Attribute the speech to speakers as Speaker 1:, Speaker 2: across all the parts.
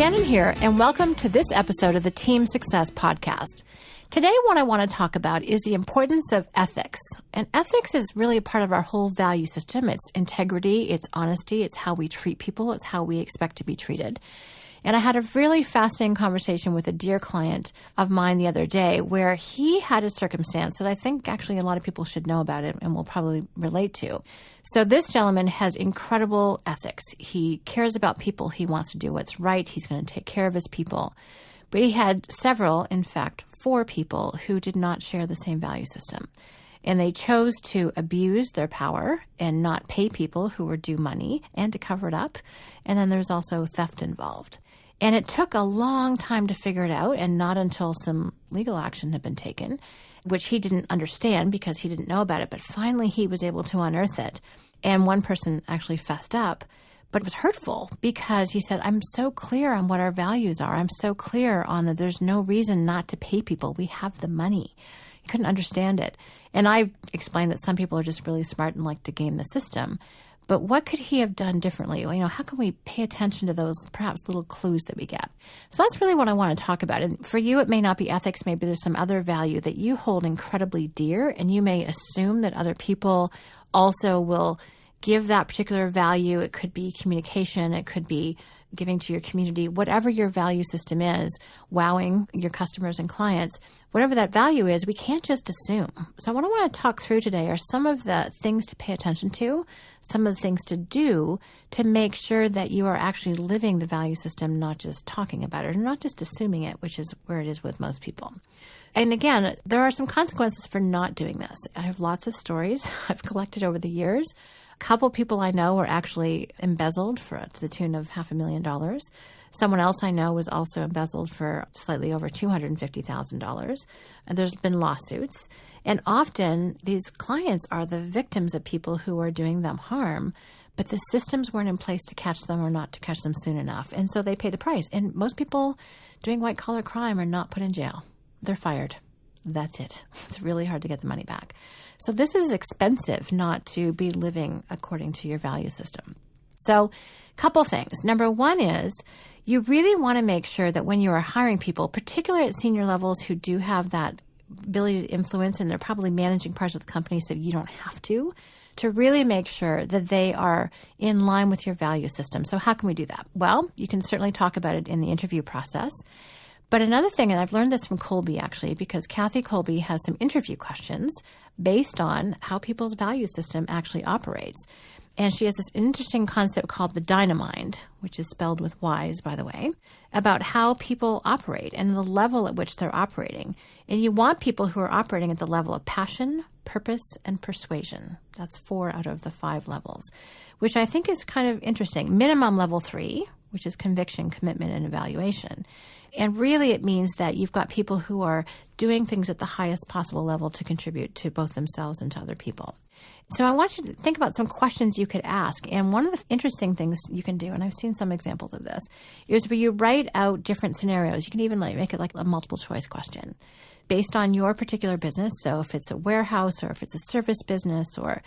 Speaker 1: Shannon here, and welcome to this episode of the Team Success Podcast. Today, what I want to talk about is the importance of ethics. And ethics is really a part of our whole value system. It's integrity, it's honesty, it's how we treat people, it's how we expect to be treated. And I had a really fascinating conversation with a dear client of mine the other day where he had a circumstance that I think actually a lot of people should know about it and will probably relate to. So this gentleman has incredible ethics. He cares about people. He wants to do what's right. He's going to take care of his people. But he had several, in fact, 4 people who did not share the same value system. And they chose to abuse their power and not pay people who were due money and to cover it up. And then there's also theft involved. And it took a long time to figure it out, and not until some legal action had been taken, which he didn't understand because he didn't know about it. But finally, he was able to unearth it. And one person actually fessed up, but it was hurtful because he said, I'm so clear on what our values are. I'm so clear on that there's no reason not to pay people. We have the money. He couldn't understand it. And I explained that some people are just really smart and like to game the system. But what could he have done differently? Well, how can we pay attention to those perhaps little clues that we get? So that's really what I want to talk about. And for you, it may not be ethics. Maybe there's some other value that you hold incredibly dear, and you may assume that other people also will give that particular value. It could be communication. It could be giving to your community, whatever your value system is, wowing your customers and clients, whatever that value is, we can't just assume. So what I want to talk through today are some of the things to pay attention to, some of the things to do to make sure that you are actually living the value system, not just talking about it or not just assuming it, which is where it is with most people. And again, there are some consequences for not doing this. I have lots of stories I've collected over the years. A couple of people I know were actually embezzled to the tune of $500,000. Someone else I know was also embezzled for slightly over $250,000. And there's been lawsuits. And often these clients are the victims of people who are doing them harm, but the systems weren't in place to catch them or not to catch them soon enough. And so they pay the price. And most people doing white-collar crime are not put in jail. They're fired. That's it. It's really hard to get the money back. So this is expensive not to be living according to your value system. So a couple things. Number one is you really want to make sure that when you are hiring people, particularly at senior levels who do have that ability to influence, and they're probably managing parts of the company so you don't have to really make sure that they are in line with your value system. So how can we do that? Well, you can certainly talk about it in the interview process. But another thing, and I've learned this from Colby actually, because Kathy Colby has some interview questions based on how people's value system actually operates. And she has this interesting concept called the Dynamind, which is spelled with Y's, by the way, about how people operate and the level at which they're operating. And you want people who are operating at the level of passion, purpose, and persuasion. That's 4 out of the 5 levels, which I think is kind of interesting. Minimum level 3, which is conviction, commitment, and evaluation. And really it means that you've got people who are doing things at the highest possible level to contribute to both themselves and to other people. So I want you to think about some questions you could ask. And one of the interesting things you can do, and I've seen some examples of this, is where you write out different scenarios. You can even make it like a multiple choice question based on your particular business. So if it's a warehouse or if it's a service business or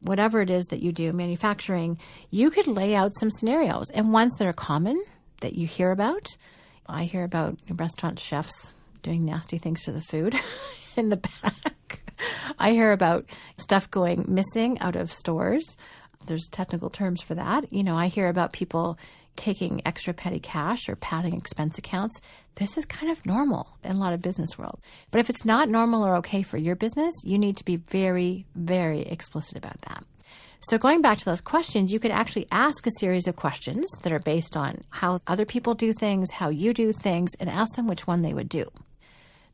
Speaker 1: whatever it is that you do, manufacturing, you could lay out some scenarios and ones that are common that you hear about. I hear about restaurant chefs doing nasty things to the food in the back. I hear about stuff going missing out of stores. There's technical terms for that. I hear about people taking extra petty cash or padding expense accounts. This is kind of normal in a lot of business world. But if it's not normal or okay for your business, you need to be very, very explicit about that. So going back to those questions, you could actually ask a series of questions that are based on how other people do things, how you do things, and ask them which one they would do.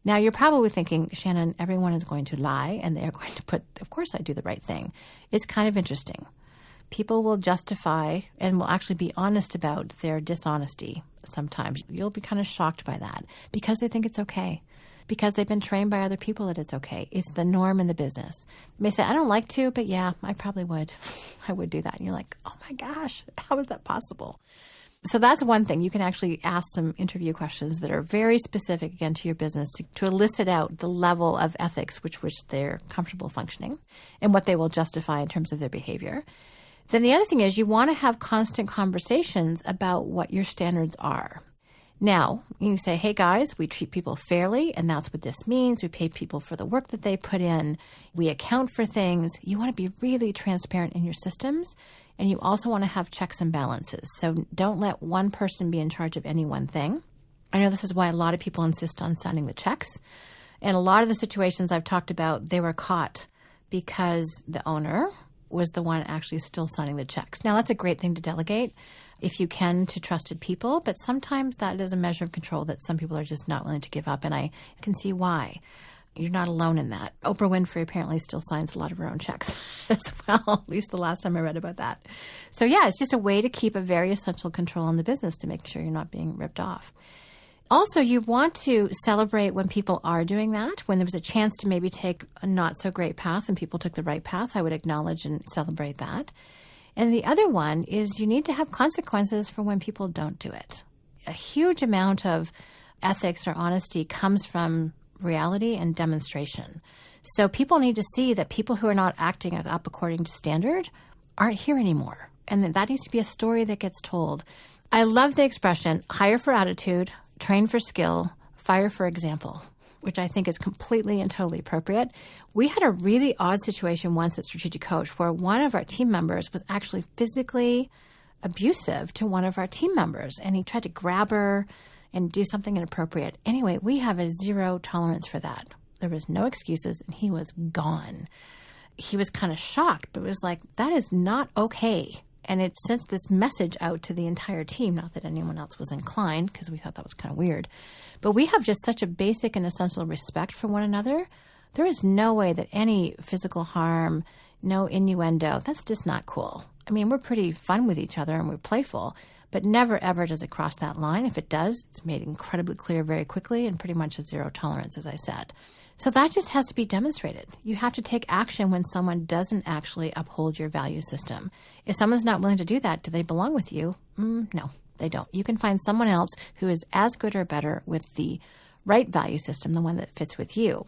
Speaker 1: Now, you're probably thinking, Shannon, everyone is going to lie, and they're going to put, of course I do the right thing. It's kind of interesting. People will justify and will actually be honest about their dishonesty sometimes. You'll be kind of shocked by that because they think it's okay. Because they've been trained by other people that it's okay. It's the norm in the business. You may say, I don't like to, but yeah, I probably would. I would do that. And you're like, oh my gosh, how is that possible? So that's one thing. You can actually ask some interview questions that are very specific, again, to your business to elicit out the level of ethics which they're comfortable functioning and what they will justify in terms of their behavior. Then the other thing is you want to have constant conversations about what your standards are. Now, you say, hey guys, we treat people fairly, and that's what this means. We pay people for the work that they put in. We account for things. You want to be really transparent in your systems, and you also want to have checks and balances. So don't let one person be in charge of any one thing. I know this is why a lot of people insist on signing the checks. And a lot of the situations I've talked about, they were caught because the owner was the one actually still signing the checks. Now, that's a great thing to delegate if you can to trusted people, but sometimes that is a measure of control that some people are just not willing to give up, and I can see why. You're not alone in that. Oprah Winfrey apparently still signs a lot of her own checks as well, at least the last time I read about that. So yeah, it's just a way to keep a very essential control in the business to make sure you're not being ripped off. Also, you want to celebrate when people are doing that. When there was a chance to maybe take a not so great path and people took the right path, I would acknowledge and celebrate that. And the other one is you need to have consequences for when people don't do it. A huge amount of ethics or honesty comes from reality and demonstration. So people need to see that people who are not acting up according to standard aren't here anymore. And that needs to be a story that gets told. I love the expression, hire for attitude, train for skill, fire for example, which I think is completely and totally appropriate. We had a really odd situation once at Strategic Coach where one of our team members was actually physically abusive to one of our team members, and he tried to grab her and do something inappropriate. Anyway, we have a zero tolerance for that. There was no excuses, and he was gone. He was kind of shocked, but was like, that is not okay. And it sent this message out to the entire team, not that anyone else was inclined, because we thought that was kind of weird. But we have just such a basic and essential respect for one another. There is no way that any physical harm, no innuendo, that's just not cool. I mean, we're pretty fun with each other and we're playful, but never, ever does it cross that line. If it does, it's made incredibly clear very quickly and pretty much a zero tolerance, as I said. So that just has to be demonstrated. You have to take action when someone doesn't actually uphold your value system. If someone's not willing to do that, do they belong with you? No, they don't. You can find someone else who is as good or better with the right value system, the one that fits with you,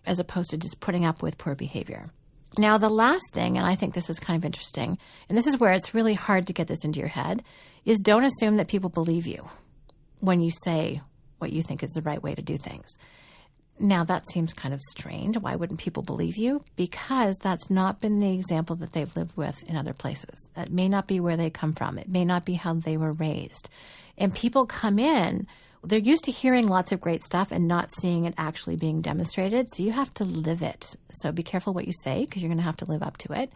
Speaker 1: as opposed to just putting up with poor behavior. Now, the last thing, and I think this is kind of interesting, and this is where it's really hard to get this into your head, is don't assume that people believe you when you say what you think is the right way to do things. Now, that seems kind of strange. Why wouldn't people believe you? Because that's not been the example that they've lived with in other places. That may not be where they come from. It may not be how they were raised. And people come in, they're used to hearing lots of great stuff and not seeing it actually being demonstrated. So you have to live it. So be careful what you say, because you're going to have to live up to it.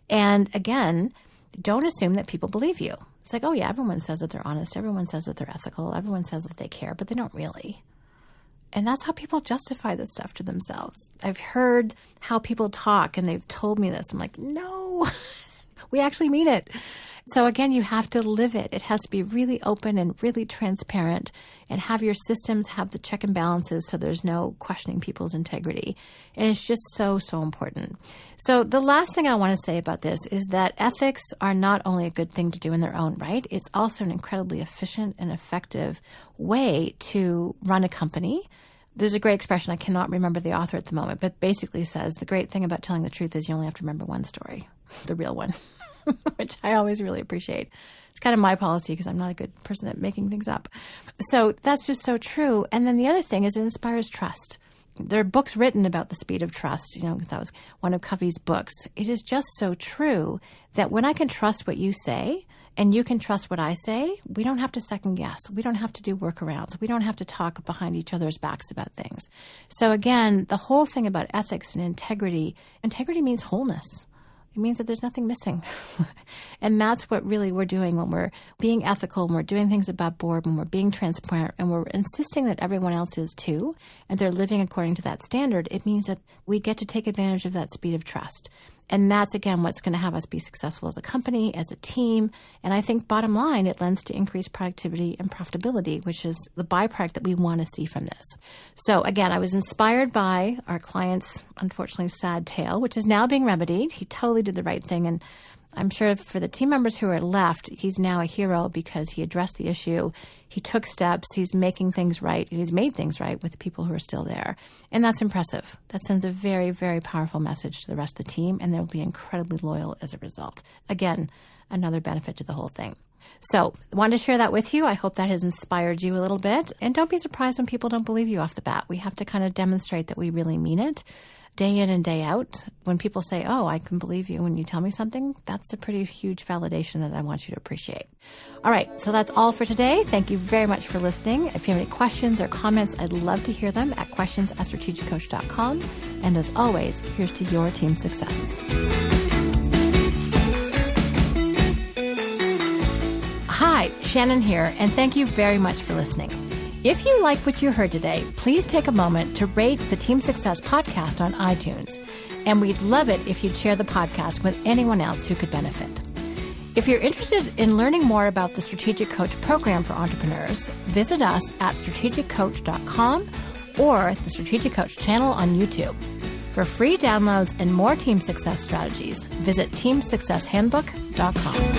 Speaker 1: And again, don't assume that people believe you. It's like, oh yeah, everyone says that they're honest. Everyone says that they're ethical. Everyone says that they care, but they don't really. And that's how people justify this stuff to themselves. I've heard how people talk, and they've told me this. I'm like, no, we actually mean it. So again, you have to live it. It has to be really open and really transparent, and have your systems have the check and balances so there's no questioning people's integrity. And it's just so, so important. So the last thing I want to say about this is that ethics are not only a good thing to do in their own right, it's also an incredibly efficient and effective way to run a company. There's a great expression, I cannot remember the author at the moment, but basically says the great thing about telling the truth is you only have to remember one story, the real one, which I always really appreciate. It's kind of my policy because I'm not a good person at making things up. So that's just so true. And then the other thing is it inspires trust. There are books written about the speed of trust. That was one of Covey's books. It is just so true that when I can trust what you say, and you can trust what I say, we don't have to second guess. We don't have to do workarounds. We don't have to talk behind each other's backs about things. So again, the whole thing about ethics and integrity means wholeness. It means that there's nothing missing. And that's what really we're doing when we're being ethical, when we're doing things above board, when we're being transparent, and we're insisting that everyone else is too, and they're living according to that standard. It means that we get to take advantage of that speed of trust. And that's, again, what's going to have us be successful as a company, as a team. And I think bottom line, it lends to increased productivity and profitability, which is the byproduct that we want to see from this. So again, I was inspired by our client's, unfortunately, sad tale, which is now being remedied. He totally did the right thing. And I'm sure for the team members who are left, he's now a hero because he addressed the issue. He took steps. He's making things right. He's made things right with the people who are still there. And that's impressive. That sends a very, very powerful message to the rest of the team, and they'll be incredibly loyal as a result. Again, another benefit to the whole thing. So I wanted to share that with you. I hope that has inspired you a little bit. And don't be surprised when people don't believe you off the bat. We have to kind of demonstrate that we really mean it day in and day out. When people say, oh, I can believe you when you tell me something, that's a pretty huge validation that I want you to appreciate. All right, so that's all for today. Thank you very much for listening. If you have any questions or comments, I'd love to hear them at questions@strategiccoach.com. And as always, here's to your team success. Hi, Shannon here, and thank you very much for listening. If you like what you heard today, please take a moment to rate the Team Success podcast on iTunes. And we'd love it if you'd share the podcast with anyone else who could benefit. If you're interested in learning more about the Strategic Coach program for entrepreneurs, visit us at strategiccoach.com or the Strategic Coach channel on YouTube. For free downloads and more team success strategies, visit teamsuccesshandbook.com.